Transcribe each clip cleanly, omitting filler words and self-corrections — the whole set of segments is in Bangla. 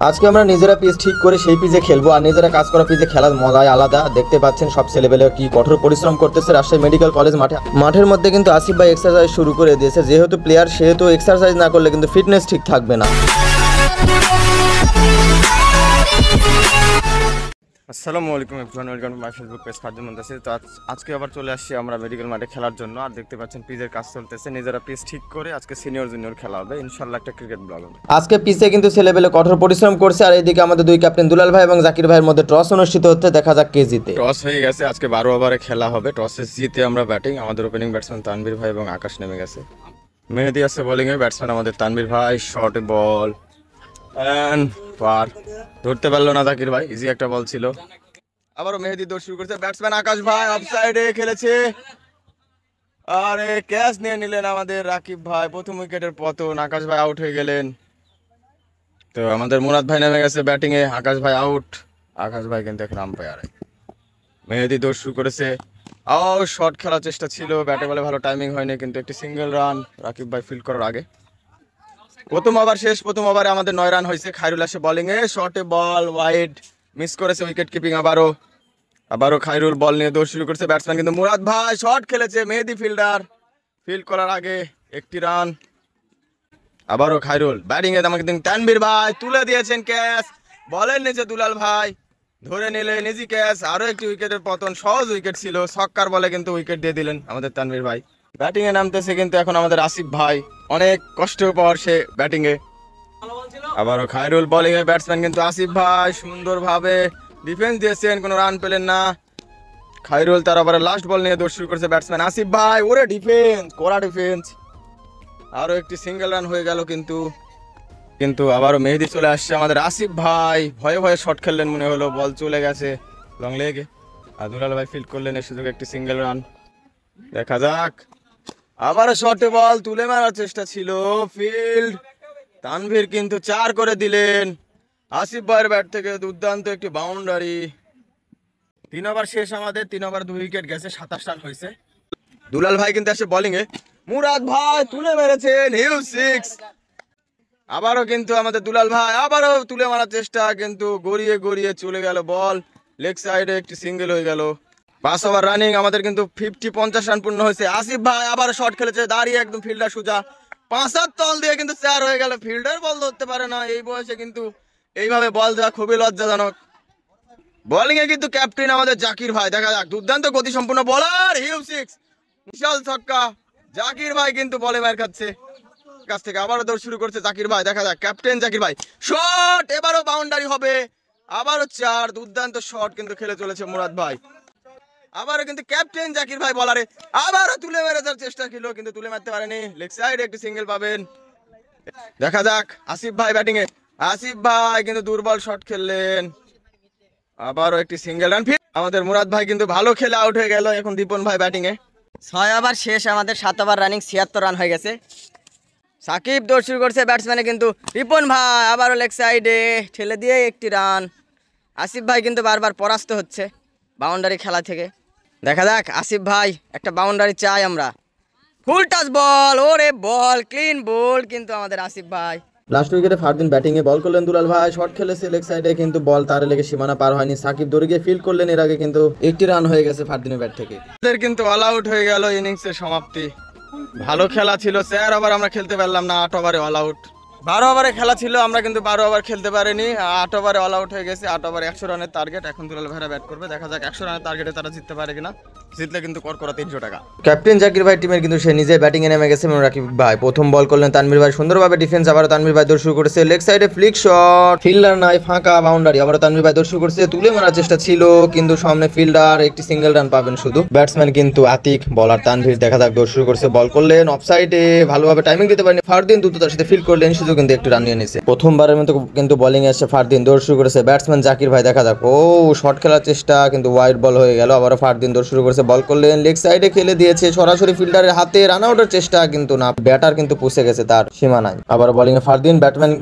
আজকে আমরা নিজেরা পিচ ঠিক করে সেই পিচে খেলবো আর নিজেরা কাজ করা পিচে খেলার মজাই আলাদা। দেখতে পাচ্ছেন সব ছেলেবেলে কি কঠোর পরিশ্রম করতেছে রাজশাহী মেডিকেল কলেজ মাঠের মধ্যে কিন্তু আসিফ ভাই এক্সারসাইজ শুরু করে দিয়েছে। যেহেতু প্লেয়ার সেহেতু এক্সারসাইজ না করলে কিন্তু ফিটনেস ঠিক থাকবে না। আসসালামু আলাইকুম everyone, welcome to my Facebook page Fardin Muntasir. তো আজকে আবার চলে আসছি আমরা মেডিকেল মাঠে খেলার জন্য। আর দেখতে পাচ্ছেন পিচের কাজ চলতেছে, নিজেরা পিচ ঠিক করে আজকে সিনিয়র জুনিয়র খেলা হবে ইনশাআল্লাহ, একটা ক্রিকেট ব্লগ হবে। আজকে পিচে কিন্তু ছেলেবেলে কঠোর পরিশ্রম করছে। আর এইদিকে আমাদের দুই ক্যাপ্টেন দুলাল ভাই এবং জাকির ভাইয়ের মধ্যে টস অনুষ্ঠিত হচ্ছে, দেখা যাক কে জিতে। টস হয়ে গেছে, আজকে 12 ওভারে খেলা হবে। টসে জিতে আমরা ব্যাটিং, আমাদের ওপেনিং ব্যাটসম্যান তানভীর ভাই এবং আকাশ নেমে গেছে। মেহেদি আছে বোলিং এ, ব্যাটসম্যান আমাদের তানভীর ভাই। শর্ট বল এন্ড পার, ধরতে পারলো না জাকির ভাই, ইজি একটা বল ছিল। আবারও মেহেদি দৌড় শুরু করছে, ব্যাটসম্যান আকাশ ভাই অফসাইডে খেলেছে। আরে ক্যাচ নিয়ে নিলেন আমাদের রাকিব ভাই, প্রথম উইকেটের পতন, আকাশ ভাই আউট হয়ে গেলেন। তো আমাদের মুরাদ ভাই নেমে গেছে ব্যাটিং এ, আকাশ ভাই আউট। আকাশ ভাই কিন্তু এখন আম্পায়ারে। মেহেদি দৌড় শুরু করেছে, শর্ট খেলার চেষ্টা ছিল, ব্যাটে বলে ভালো টাইমিং হয়নি, কিন্তু একটি সিঙ্গেল রান রাকিব ভাই ফিল্ড করার আগে। প্রথম ওভার শেষ, প্রথম ওভারে আমাদের 9 রান হয়েছে। খায়রুল আসে বোলিং এ, শর্টে বল ওয়াইড, মিস করেছে উইকেট কিপিং। আবারও খায়রুল বল নিয়ে দৌড় শুরু করছে, ব্যাটসম্যান কিন্তু মুরাদ ভাই শর্ট খেলেছে, মেহেদি ফিল্ডার ফিল্ড করার আগে একটি রান। আবারও খায়রুল ব্যাটিং এ, আমাকে তানভীর ভাই তুলে দিয়েছেন ক্যাচ, বলের নিচে দুলাল ভাই ধরে নিলে নিজি ক্যাচ, আরো একটি উইকেটের পতন, সহজ উইকেট ছিল, ছক্কার বলে কিন্তু উইকেট দিয়ে দিলেন আমাদের তানভীর ভাই। ব্যাটিং এ নামতেছে কিন্তু এখন আমাদের আসিফ ভাই, অনেক কষ্ট পাওয়ার সে ব্যাটিং এ। আবারও খায়রুল বোলিং এ, ব্যাটসম্যান কিন্তু আসিফ ভাই সুন্দরভাবে ডিফেন্স দিয়েছেন, কোনো রান পেলেন না খায়রুল। তার আবার লাস্ট বল নিয়ে দৌড় শুরু করছে ব্যাটসম্যান আসিফ ভাই, ওরে ডিফেন্স, কড়া ডিফেন্স, আরো একটি সিঙ্গেল রান হয়ে গেল। কিন্তু আবারও মেহেদি চলে আসছে আমাদের আসিফ ভাই, ভয়ে ভয়ে শট খেললেন মনে হলো, বল চলে গেছে লং লেগে। আর দুলাল ভাই ফিল্ড করলেন, এই সুযোগে একটি সিঙ্গেল রান, দেখা যাক। আবারও শর্টে বল তুলে মারার চেষ্টা ছিল, ফিল্ড, তানভীর কিন্তু 4 করে দিলেন। আসিফ ভাইয়ের ব্যাট থেকে দুর্দান্ত একটি বাউন্ডারি। 3 ওভার শেষ আমাদের, 3 ওভার 2 উইকেট গেছে, 27 রান হয়েছে। দুলাল ভাই কিন্তু আসে বোলিং এ, মুরাদ ভাই তুলে মেরেছেন, হিউজ 6। আবারও কিন্তু আমাদের দুলাল ভাই আবারও তুলে মারার চেষ্টা, কিন্তু গড়িয়ে গড়িয়ে চলে গেল বল, লেগ সাইডে একটি সিঙ্গেল হয়ে গেল। 5 ওভার রানিং আমাদের কিন্তু 50 রান পূর্ণ হয়েছে। আসিফ ভাই আবার শট খেলেছে, দাঁড়িয়ে একদম ফিল্ডার সোজা, 5 তল দিয়ে কিন্তু 4 হয়ে গেল। ফিল্ডার বল ধরতে পারে না এই বয়সে, কিন্তু এইভাবে বল দেওয়া খুবই লজ্জাজনক। বোলিং এ কিন্তু ক্যাপ্টেন আমাদের জাকির ভাই, দেখা যাক, দুর্দান্ত গতি সম্পূর্ণ বোলার, হিউজ 6, বিশাল ছক্কা। জাকির ভাই কিন্তু বলে মার খাচ্ছে কাছ থেকে, আবারও দৌড় শুরু করছে জাকির ভাই, দেখা যাক ক্যাপ্টেন জাকির ভাই, শট, এবারও বাউন্ডারি হবে, আবারও 4, দুর্দান্ত শট কিন্তু খেলে চলেছে মুরাদ ভাই। আবারও কিন্তু ক্যাপ্টেন জাকির ভাই বলারে, আবারও তুলে মেরার চেষ্টা ছিল, কিন্তু তুলে মারতে পারেনি, লেগ সাইডে একটি সিঙ্গেল পাবেন, দেখা যাক। আসিফ ভাই ব্যাটিং এ, আসিফ ভাই কিন্তু দুর্বল শট খেললেন, আবারও একটি সিঙ্গেল রান। আমাদের মুরাদ ভাই কিন্তু ভালো খেলে আউট হয়ে গেল। এখন দীপন ভাই ব্যাটিং এ, 6 ওভার শেষ আমাদের, 7 ওভার রানিং, 76 রান হয়ে গেছে। সাকিব দৌড় শুরু করছে, ব্যাটসম্যানে কিন্তু রিপন ভাই আবারও লেগ সাইডে ঠেলে দিয়ে একটি রান। আসিফ ভাই কিন্তু বারবার পরাস্ত হচ্ছে বাউন্ডারি খেলা থেকে, দেখা যাক আসিফ ভাই একটা বাউন্ডারি চাই আমরা। ফুল টাচ বল, ওরে বল, ক্লিন বল কিন্তু আমাদের আসিফ ভাই। লাস্ট উইকেটে ফারদিন ব্যাটিং এ বল করলেন, দুলাল ভাই শট খেলেছে লেগ সাইডে, কিন্তু বল তারে লেগে সীমানা পার হয়নি। সাকিব দৌড়ে গিয়ে ফিল্ড করলেন, এর আগে কিন্তু একটি রান হয়ে গেছে ফারদিনের ব্যাট থেকে। এদের কিন্তু অল আউট হয়ে গেল, ইনিংসের সমাপ্তি। ভালো খেলা ছিল, 4 ওভার আমরা খেলতে পারলাম না, 8 ওভারে অল আউট। 12 ওভারে খেলা ছিল, আমরা কিন্তু 12 ওভার খেলতে পারিনি, 8 ওভারে অল আউট হয়ে গেছে। 8 ওভারে 100 রানের টার্গেট, এখন দুলাল ভাইরা ব্যাট করবে, দেখা যাক 100 রানের টার্গেটে তারা জিততে পারে কিনা। জিতলে কিন্তু করা 300 টাকা। ক্যাপ্টেন জাকির ভাই টিমের কিন্তু সে নিজে ব্যাটিং এ নেমে গেছে। রাকিব ভাই প্রথম বল করলেন, তানভীর ভাই সুন্দরভাবে ডিফেন্স, আবার তানভীর ভাই দৌড় শুরু করেছে, লেগ সাইডে ফ্লিক শট, ফিল্ডার নাই, ফাঁকা বাউন্ডারি, আবার তানভীর ভাই দৌড় শুরু করেছে, তুলে মারার চেষ্টা ছিল, কিন্তু সামনে ফিল্ডার, একটি সিঙ্গেল রান পাবেন শুধু। ব্যাটসম্যান কিন্তু আতিক, বলার তানভীর, দেখা যাক দৌড় শুরু করছে, বল করলেন অফসাইডে, ভালোভাবে টাইমিং দিতে পারেনি ফারদিন, দ্রুততার সাথে ফিল্ড করলেন, শুধু কিন্তু একটু রান নিয়ে নিয়েছে। প্রথমবারের মতো কিন্তু বোলিং এ এসে ফারদিন দৌড় শুরু করেছে, ব্যাটসম্যান জাকির ভাই, দেখা যাক, শট খেলার চেষ্টা, কিন্তু ওয়াইড বল হয়ে গেল। আবার ফারদিন দৌড় শুরু করেছে, বল করলেন লেগ সাইডে খেলে দিয়েছে সরাসরি ফিল্ডারের হাতে, রান আউটের চেষ্টা কিন্তু না, ব্যাটার কিন্তু পুষে গেছে তার সীমানায়। আবার বোলিং এ ফারদিন,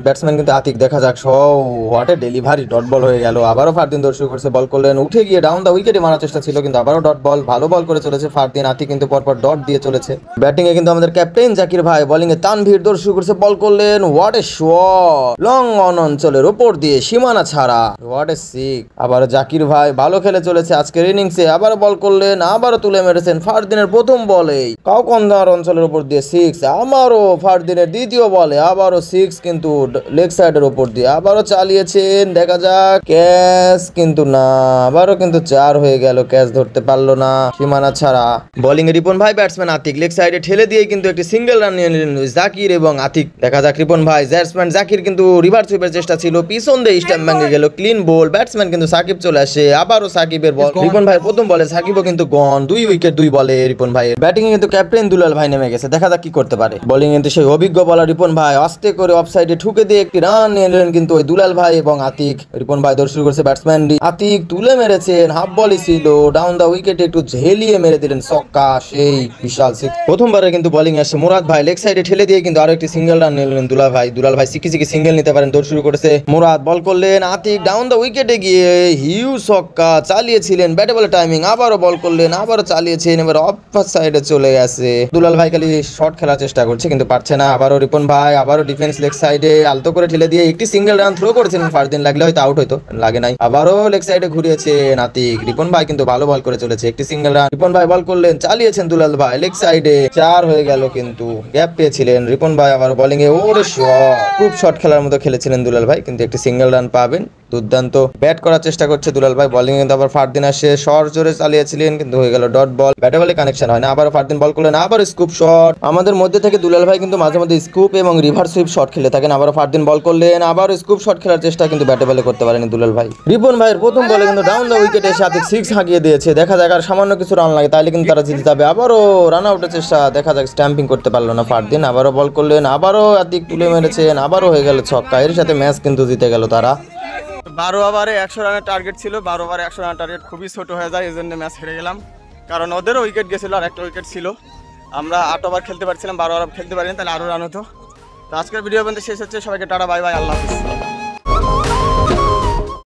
ব্যাটসম্যান কিন্তু আতিক, দেখা যাক what a delivery, dot ball হয়ে গেল। আবারও ফারদিন দর্শক করছে, বল করলেন উঠে গিয়ে ডাউন দা উইকেটে মারার চেষ্টা ছিল কিন্তু আবারও ডট বল, ভালো বল করে চলেছে ফারদিন। আতিক কিন্তু পরপর ডট দিয়ে চলেছে। ব্যাটিং এ কিন্তু আমাদের ক্যাপ্টেন জাকির ভাই, বোলিং এ তানভীর দর্শক করছে, বল করলেন what a shot, long on অঞ্চলের উপর দিয়ে সীমানা ছাড়া, হোয়াট এ সিক। আবার জাকির ভাই ভালো খেলে চলেছে আজকের ইনিংসে, আবার বল করলেন, আবারও তুলে মেরেছেন ফারদিনের প্রথম বলেই কাউকন্দার অঞ্চলের উপর দিয়ে সিক্স। আমারও ফারদিনের দ্বিতীয় বলে আবারও সিক্স কিন্তু লেগ সাইডের উপর দিয়ে, আবারও চালিয়েছেন, দেখা যাক ক্যাচ কিন্তু না, আবারও কিন্তু 4 হয়ে গেল, ক্যাচ ধরতে পারলো না সীমানা ছাড়া। বোলিং এ রিপন ভাই, ব্যাটসম্যান আতিক, লেগ সাইডে ঠেলে দিয়ে কিন্তু একটি সিঙ্গেল রান নিয়ে নিলেন জাকির এবং আতিক। দেখা যাক রিপন ভাই, ব্যাটসম্যান জাকির কিন্তু রিভার্স সুইপের চেষ্টা ছিল, পিছন দিয়ে স্ট্যাম্প ভেঙে গেল, ক্লিন বোল। ব্যাটসম্যান কিন্তু সাকিব চলে আসে, আবারও সাকিবের বল, রিপন ভাই প্রথম বলে সাকিবও কিন্তু গন, 2 উইকেট 2 বলে রিপন ভাইয়ের। ব্যাটিং এ কিন্তু ক্যাপ্টেন দুলাল ভাই নেমে গেছে, দেখা যাক কি করতে পারে। বোলিং এ কিন্তু সেই অভিজ্ঞ বলার রিপন ভাই আস্তে করে অফ সাইডে ঠুকে দিয়ে একটি রান নিয়ে নিলেন কিন্তু ওই দুলাল ভাই এবং আতিক। রিপন ভাই দৌড় শুরু করছে, ব্যাটসম্যান আতিক তুলে মেরেছেন, হাফ বলই ছিল, ডাউন দা উইকেটে একটু ঝেলিয়ে মেরে দিলেন ছক্কা, সেই বিশাল সিক্স। প্রথমবারে কিন্তু বোলিং আসে মুরাদ ভাই, লেগ সাইডে ঠেলে দিয়ে কিন্তু আরো একটি সিঙ্গেল রান নিলেন দুলাল ভাই সিকি সিঙ্গেল নিতে পারেন, দৌড় শুরু করেছে মুরাদ, বল করলেন আতিক, ডাউন দা উইকেটে গিয়ে হিউজ ছক্কা চালিয়েছিলেন, ব্যাটে বলে টাইমিং, আবারও বল করলেন, আবারও চালিয়েছেন, এবার অফ সাইডে চলে গেছে। দুলাল ভাই খালি শর্ট খেলার চেষ্টা করছে কিন্তু পারছে না। আবারও রিপন ভাই, আবারও ডিফেন্স লেগ সাইডে আলতো করে ঠেলে দিয়ে একটি সিঙ্গেল রান থ্রো করেছিলেন ফারদিন, লাগলে হয়তো আউট হইতো, লাগে নাই। আবারও লেগ সাইডে ঘুরিয়েছে আতিক, রিপন ভাই কিন্তু ভালো বল করে চলেছে, একটি সিঙ্গেল রান রিপন ভাই বল করলেন, চালিয়েছেন দুলাল ভাই, লেগ সাইডে 4 হয়ে গেল কিন্তু গ্যাপ পেয়েছিলেন রিপন ভাই। আবার বোলিং এ ওরে শট, খুব শর্ট খেলার মতো খেলেছিলেন দুলাল ভাই, কিন্তু একটি সিঙ্গেল রান পাবেন। দুর্দান্ত ব্যাট করার চেষ্টা করছে দুলাল ভাই, বোলিং কিন্তু আবার ফারদিন আসে, শর্ট জোরে চালিয়েছিলেন কিন্তু হয়ে গেল ডট বল, ব্যাটে বলে কানেকশন হয় না। আবার ফারদিন বল করলেন, আবার স্কুপ শট। আমাদের মধ্যে থেকে দুলাল ভাই কিন্তু মাঝে মধ্যে স্কুপ এবং রিভার্স সুইপ শট খেলে থাকেন। আবার ফারদিন বল করলেন, আবার স্কুপ শট খেলার চেষ্টা কিন্তু ব্যাটে বলে করতে পারেনি দুলাল ভাই। রিপন ভাইয়ের প্রথম বলে কিন্তু ডাউন দ্য উইকেটে এসে আতিক 6 হাঁকিয়ে দিয়েছে, দেখা যাক আর সামান্য কিছু রান লাগে তাহলে কিন্তু তারা জিতে যাবে। আবারও রান আউটের চেষ্টা, দেখা যাক স্ট্যাম্পিং করতে পারলো না ফারদিন, আবারও বল করলেন, আবারও আতিক তুলে মেরেছেন, আবারও হয়ে গেল ছক্কা, এর সাথে ম্যাচ কিন্তু জিতে গেল তারা। 12 ওভারে 100 রানের টার্গেট ছিল, 12 ওভারে 100 রানের টার্গেট খুবই ছোট হয়ে যায়, এই জন্য ম্যাচ হেরে গেলাম, কারণ ওদেরও উইকেট গেছিলো আর একটা উইকেট ছিল, আমরা 8 ওভার খেলতে পারছিলাম, 12 ওভার খেলতে পারিনি, তাহলে আরও রান হতো। তো আজকের ভিডিও পর্যন্ত শেষ হচ্ছে, সবাইকে টাটা বাই বাই, আল্লাহ হাফিজ।